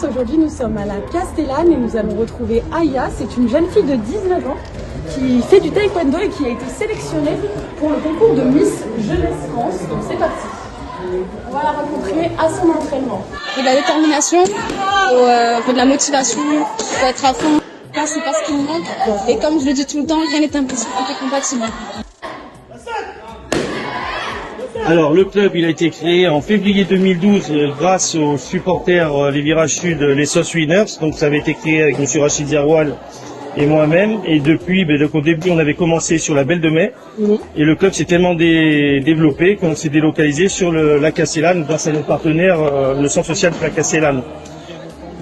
France. Aujourd'hui, nous sommes à la Castellane et nous allons retrouver Aya. C'est une jeune fille de 19 ans qui fait du taekwondo et qui a été sélectionnée pour le concours de Miss Jeunesse France. Donc c'est parti. On va la rencontrer à son entraînement. Il faut de la détermination, il faut de la motivation, il faut être à fond. Là, c'est pas ce qui me manque. Et comme je le dis tout le temps, rien n'est impossible, tout est compatible. Alors le club il a été créé en février 2012 grâce aux supporters les Virages Sud, les Sauce Winners. Donc ça avait été créé avec M. Rachid Zeroual et moi-même. Et depuis, donc au début on avait commencé sur la Belle de Mai. Et le club s'est tellement développé qu'on s'est délocalisé sur la Castellane grâce à notre partenaire, le centre social de la Castellane.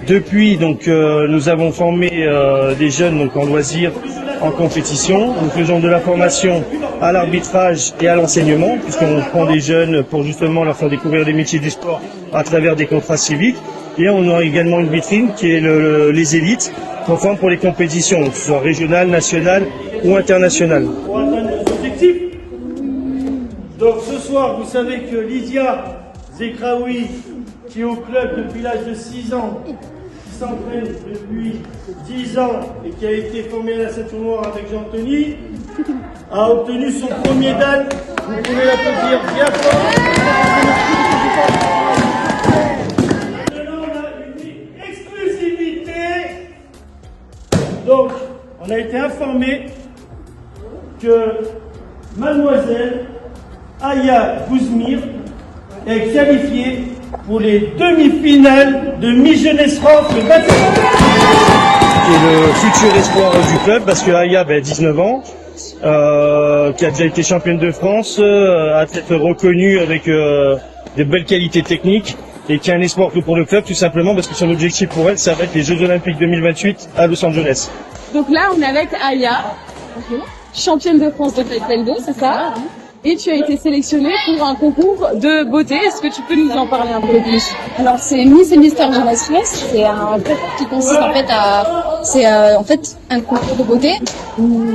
Depuis, donc, nous avons formé des jeunes donc en loisirs, en compétition. Nous faisons de la formation à l'arbitrage et à l'enseignement, puisqu'on prend des jeunes pour justement leur faire découvrir les métiers du sport à travers des contrats civiques. Et on a également une vitrine qui est les élites, qu'on forme pour les compétitions, que ce soit régionales, nationales ou internationales. Pour atteindre nos objectifs. Donc ce soir, vous savez que Lydia Zekraoui, qui est au club depuis l'âge de 6 ans, qui s'entraîne depuis 10 ans et qui a été formé à la ceinture noire avec Jean-Tony, a obtenu son premier dan. Vous pouvez l'applaudir bien fort. Maintenant, on a une exclusivité. Donc, on a été informé que mademoiselle Aya Bouzmir est qualifiée pour les demi-finales de Miss Jeunesse France le 27 Qui est le futur espoir du club, parce que Aya, 19 ans, qui a déjà été championne de France, a été reconnue avec des belles qualités techniques, et qui a un espoir pour le club, tout simplement parce que son objectif pour elle, ça va être les Jeux Olympiques 2028 à Los Angeles. Donc là, on est avec Aya, championne de France de taekwondo, c'est ça? Et tu as été sélectionnée pour un concours de beauté. Est-ce que tu peux nous en parler un peu plus? Alors c'est Miss et Mister Jeunesse France. C'est un concours qui consiste en fait un concours de beauté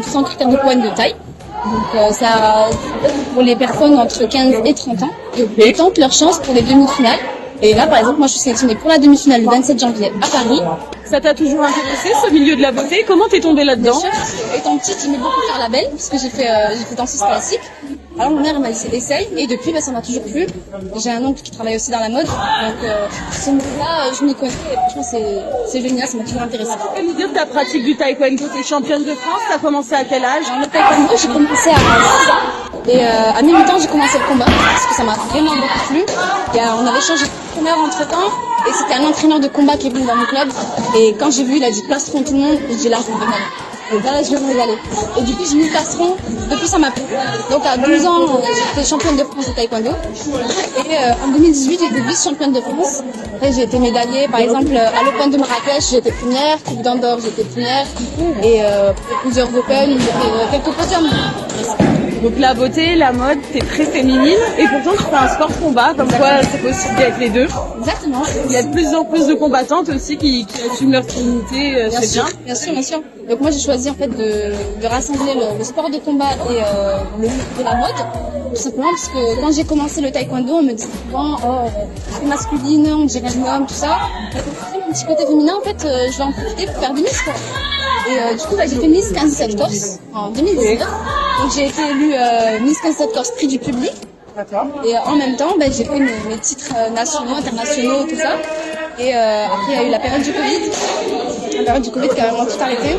sans critères de poids et de taille. Donc ça pour les personnes entre 15 et 30 ans et tentent leur chance pour les demi-finales. Et là par exemple moi je suis sélectionnée pour la demi-finale le 27 janvier à Paris. Ça t'a toujours intéressé, ce milieu de la beauté? Comment t'es tombée là-dedans? Étant petite, j'aimais beaucoup faire la belle, parce que j'ai fait danseuse classique. Alors ma mère m'a dit essaye, et depuis ça m'a toujours plu. J'ai un oncle qui travaille aussi dans la mode, donc ce milieu-là, je m'y connais, et franchement c'est génial, ça m'a toujours intéressée. Tu peux nous dire ta pratique du taekwondo? T'es championne de France, t'as commencé à quel âge? Le taekwondo, j'ai commencé à 6 ans, et à 18 ans j'ai commencé le combat, parce que ça m'a vraiment beaucoup plu. Et on avait changé de entraîneur entre temps, et c'était un entraîneur de combat qui est venu dans mon club. Et quand j'ai vu, il a dit plastron tout le monde, j'ai dit là, je vais me régaler. Et là, je vais me régaler. Et depuis, j'ai mis plastron, depuis ça m'a plu. Donc à 12 ans, j'étais championne de France de taekwondo. Et en 2018, j'ai été vice-championne de France. Après, j'ai été médaillée, par exemple, à l'Open de Marrakech, j'ai été première, Coupe d'Andorre, j'ai été première. Et pour plusieurs Open, j'ai fait quelques podiums. Donc la beauté, la mode, t'es très féminine et pourtant tu fais un sport combat, comme quoi c'est possible d'être les deux. Exactement. Il y a de plus en plus de combattantes aussi qui assument leur féminité, c'est bien. Bien sûr, bien sûr. Donc moi j'ai choisi en fait de rassembler le sport de combat et le milieu de la mode, tout simplement parce que quand j'ai commencé le taekwondo, on me disait souvent je suis masculine, on dirait un homme, tout ça. Et mon petit côté féminin, en fait, je vais en profiter pour faire des Miss quoi. Et du coup j'ai fait Miss 15-7 Corse en 2019. Donc j'ai été élue Miss 15-7 Corse prix du public. Et en même temps, j'ai fait mes titres nationaux, internationaux, tout ça. Et après, il y a eu la période du Covid. La période du Covid qui a vraiment tout arrêté.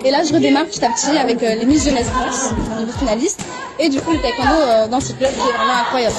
Et là, je redémarre petit à petit avec les Miss Jeunesse France, niveau finaliste. Et du coup, le taekwondo dans ce club qui est vraiment incroyable.